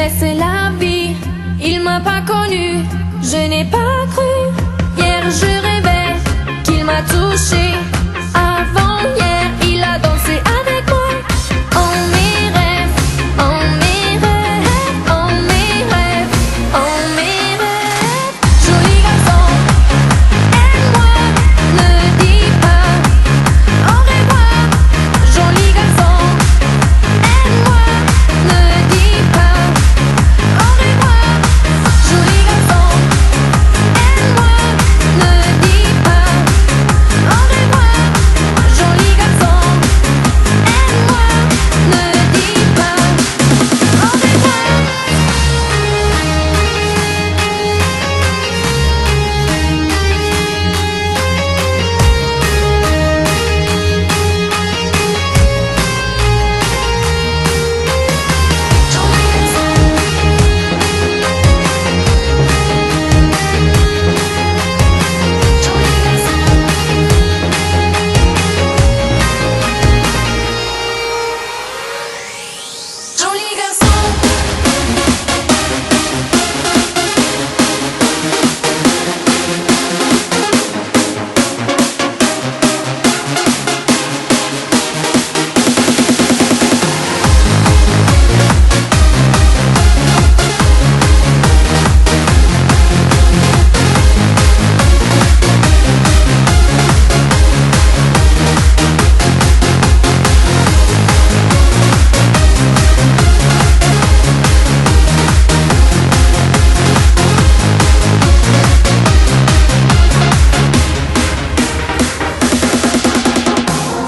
mais c'est la vie. Il m'a pas connu, je n'ai pas cru. Hier je rêvais qu'il m'a touché. Avant-hier, il a dansé avec moi. En mes rêves, en mes rêves, en mes rêves, en mes rêves. Joli garçon, aime-moi, ne dis pas au revoir. Joli garçon, aime-moi, ne dis pas au revoir. Joli garçon, aime-moi, ne dis pas au revoir. Joli garçon, aime-moi, ne dis pas au revoir. Joli garçon.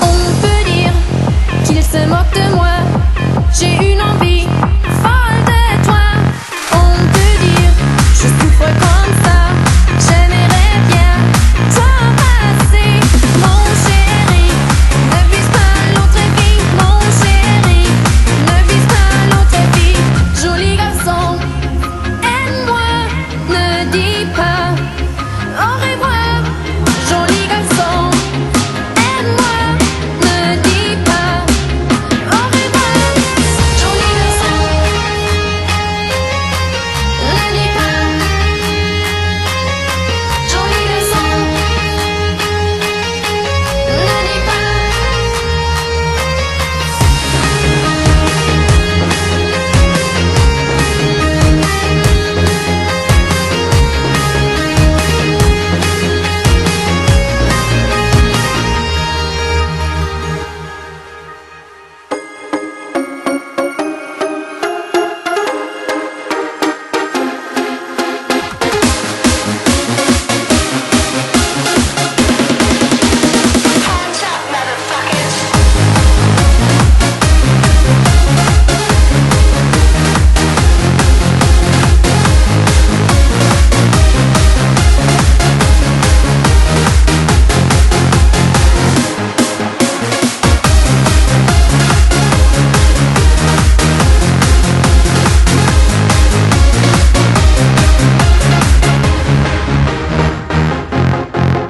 On peut dire qu'il se moque de moi. J'ai une envie folle de toi. On peut dire je souffre comme ça. J'aimerais bien t'embrasser, mon chéri. Ne vise pas l'autre vie, mon chéri. Ne vise pas l'autre vie. Joli garçon, aime-moi, ne dis pas au revoir. Joli garçon, aime-moi, ne dis pas au revoir. Joli garçon, ne dis pas. Joli garçon, ne dis pas.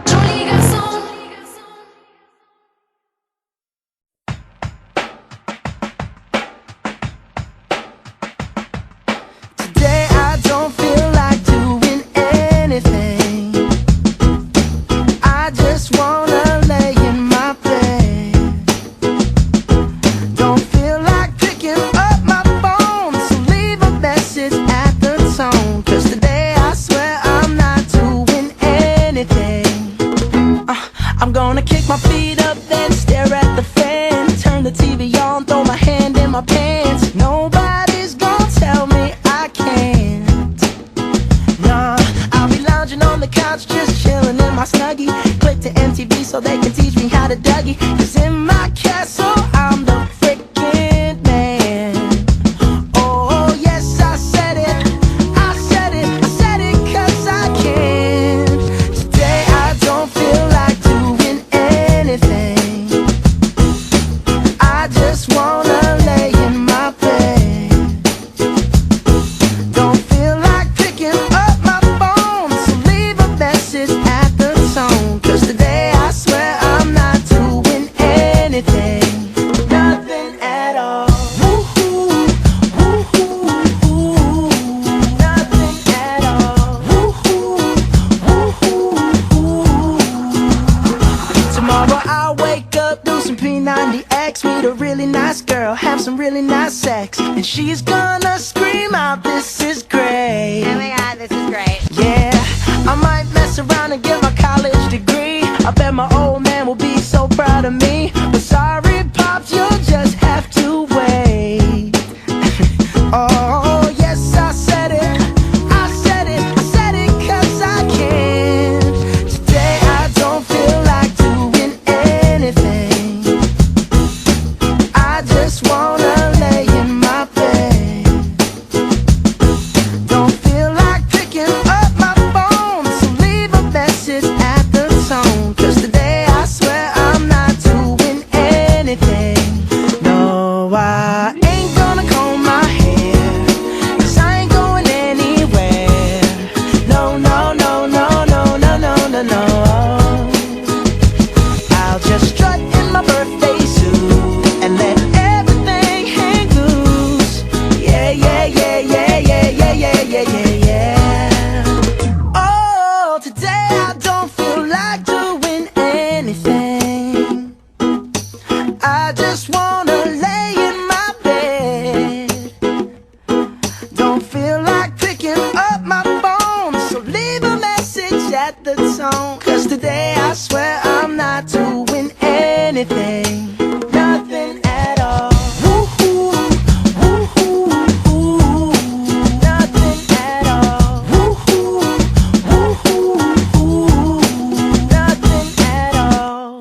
Joli garçon. Today I don't feel like doing anything. I just wanna lay in my bed. Don't feel like picking up my phone, so leave a message at the tone. 'Cause today I swear I'm not doing anything. I'm gonna kick my feet up, then stare at the fan. Turn the TV on, throw my hand in my pants. Nobody's gonna tell me I can't. Nah, I'll be lounging on the couch, just chilling in my Snuggie. Click to MTV so they can teach me how to Dougie. 'Cause in my castle, I'm the freaking man. Oh, yes, I said it. I said it. I said it 'cause I can. Today I don't feel like doing anything. I just wanna lay in my bed. Don't feel like picking up my phone, so leave a message at the tone. 'Cause today I swear I'm not doing anything. some really nice sex, and she's gonna scream out, "This is great." Oh my god, this is great. Yeah, I might mess around and get my college degree. I bet my old man will be so proud of me. But sorry, Pops, you'll just have to wait. Oh, yes, I said it. I said it. I said it 'cause I can. Today I don't feel like doing anything. I just wanna lay in my bed. Don't feel like picking up my phone, so leave a message at the tone. 'Cause today I swear I'm not doing anything. No, I ain't gonna comb my hair, 'cause I ain't going anywhere. No, no, no, no, no, no, no, no, no. I'll just strut in my birthday suit and let everything hang loose. Yeah, yeah, yeah, yeah, yeah, yeah, yeah, yeah, yeah, yeah. Oh, today I don't feel like doing anything. I just wanna lay in my bed. Don't feel like picking up my phone, so leave a message at the tone. 'Cause today I swear I'm not doing anything. Nothing at all. Woo-hoo, woo-hoo, woo-hoo. Nothing at all. Woo-hoo, woo-hoo, woo-hoo. Nothing at all.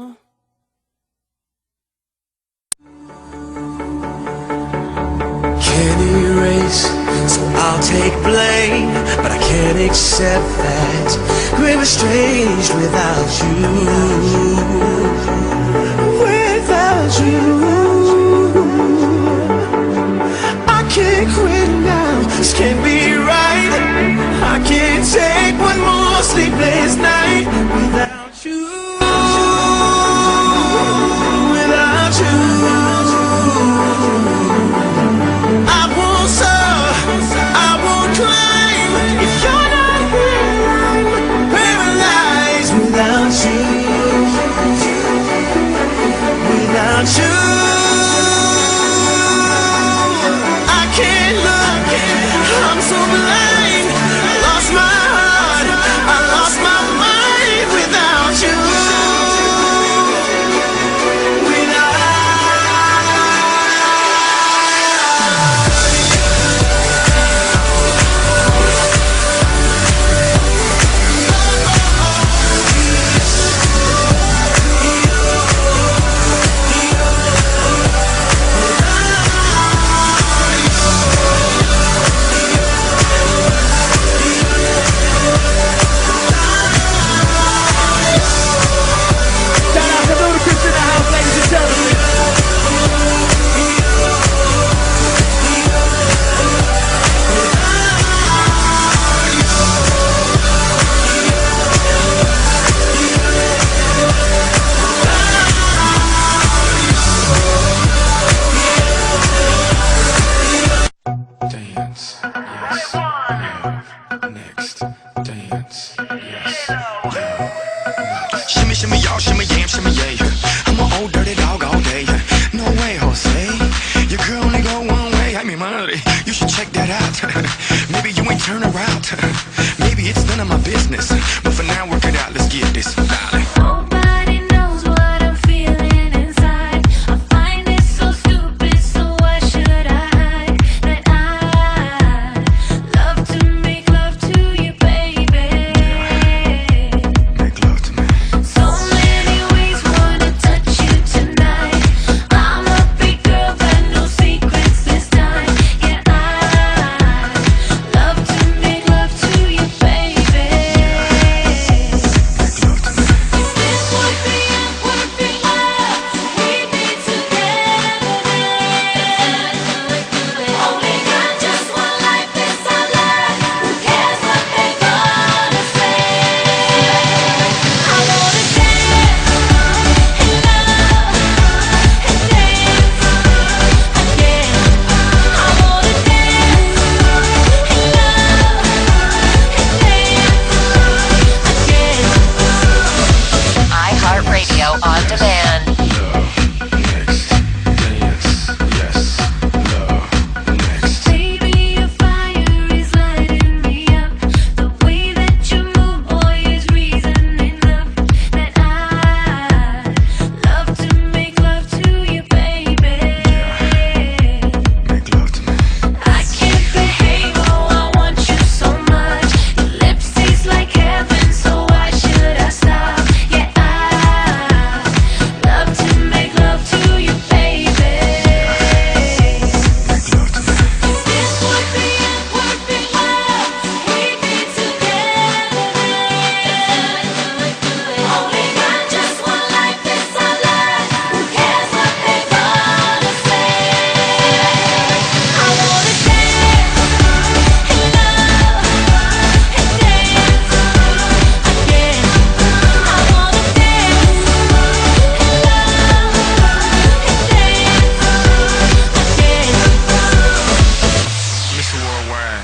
Can't erase, so I'll take blame, but I can't accept that we were strange without you. Without you, I can't quit now. This can't be right. I can't take one more sleepless night without you. Without you. I won't soar, I won't climb. If you're not here, I'm paralyzed without you. Without you, I can't look, I'm so blind. I lost my heart, I lost my mind without you. Dance, yes, love, next, dance, yes, love, next. Shimmy, shimmy, y'all, shimmy, yam, shimmy, yeah. I'm an old dirty dog all day. No way, Jose. Your girl only go one way. I mean, money, you should check that out. Maybe you ain't turn around. Maybe it's none of my business. But for now, work it out. Let's get this, darling. Nobody knows what I'm feeling inside. I find it so stupid, so why should I hide that I love to make love to you, baby? Make love to me. So many ways wanna touch you tonight. I'm a big girl, but no secrets this time. Yeah, I love to make love to you, baby. Make love to me.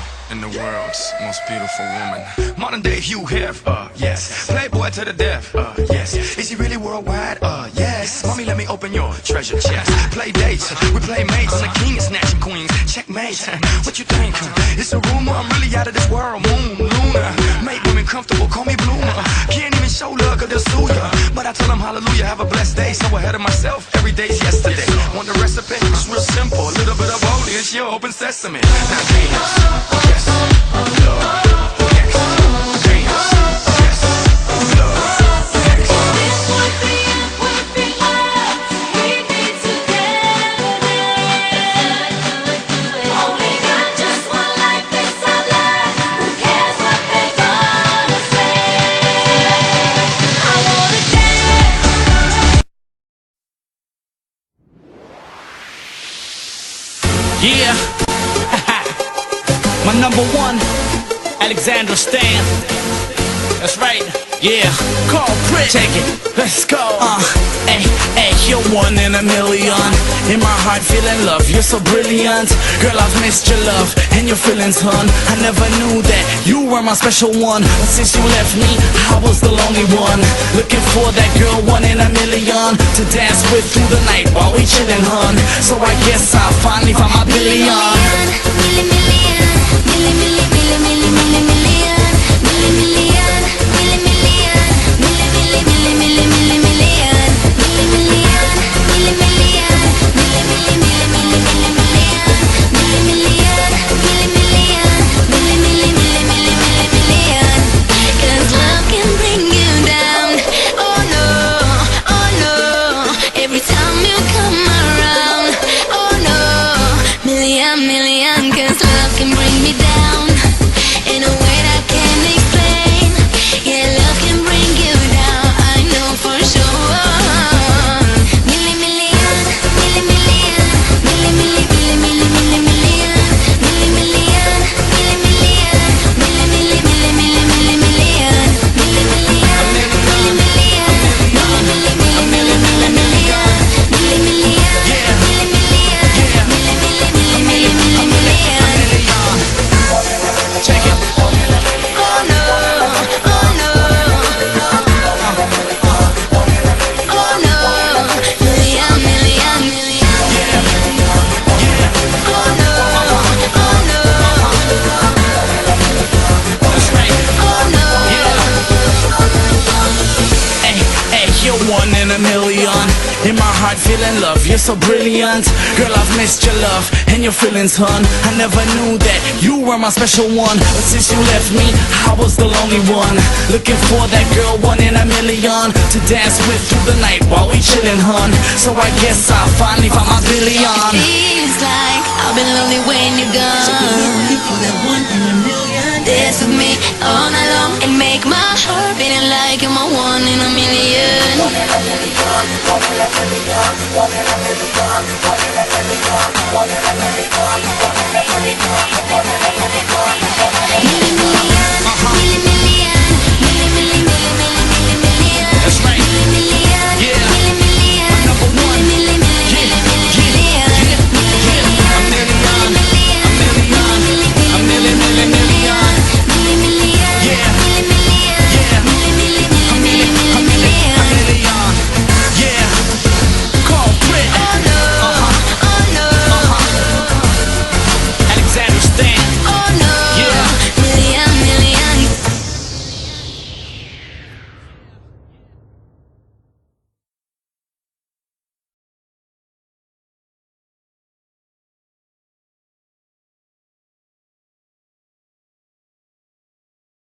man and the world's most beautiful woman. Modern day Hugh Hef, yes. Playboy to the death, yes. Is he really worldwide? Yes. Mommy, let me open your treasure chest. Play dates, we play mates. I'm the king of snatching queens. Checkmate. What you think? It's a rumor. I'm really out of this world. Moon, lunar. Make women comfortable. Call me bloomer. Can't even show love 'cause they'll sue ya. But I tell them hallelujah. Have a blessed day. So ahead of myself. Every day's yesterday. Want the recipe? It's real simple. A little bit of holy. It's your open sesame. Now dance. Yes. Love. Yes. Dance. Yes. Love. This would be a perfect life. We be together. Only got just one life, this our life. Who cares what they gonna say? I wanna dance. Yeah, my number one, Alexandra Stan. That's right. Yeah, call Brit. Take it. Let's go. Hey, hey, you're one in a million. In my heart, feeling love. You're so brilliant, girl. I've missed your love and your feelings, hun. I never knew that you were my special one. But since you left me, I was the lonely one. Looking for that girl, one in a million, to dance with through the night while we chillin', hun. So I guess I'll finally find my billion. Cause love can bring you down. Oh no, oh no. Every time you come around. Oh no, million. Cause love can bring me down in a way that I can't explain. Yeah, love can bring you down, I know for sure. Check it. Oh no, oh no, oh no, million. Oh no, oh no, That's right. oh no. Hey, hey, you're one in a million. In my heart, feeling love. You're so brilliant, girl. I've missed your love and your feelings, hun. I never knew that you were my special one. But since you left me, I was the lonely one. Looking for that girl, one in a million, to dance with through the night while we chillin', hun. So I guess I'll finally find my billion. Feels like I've been lonely when you're gone. Dance with me all night long and make my heart beating like you're my one in a million.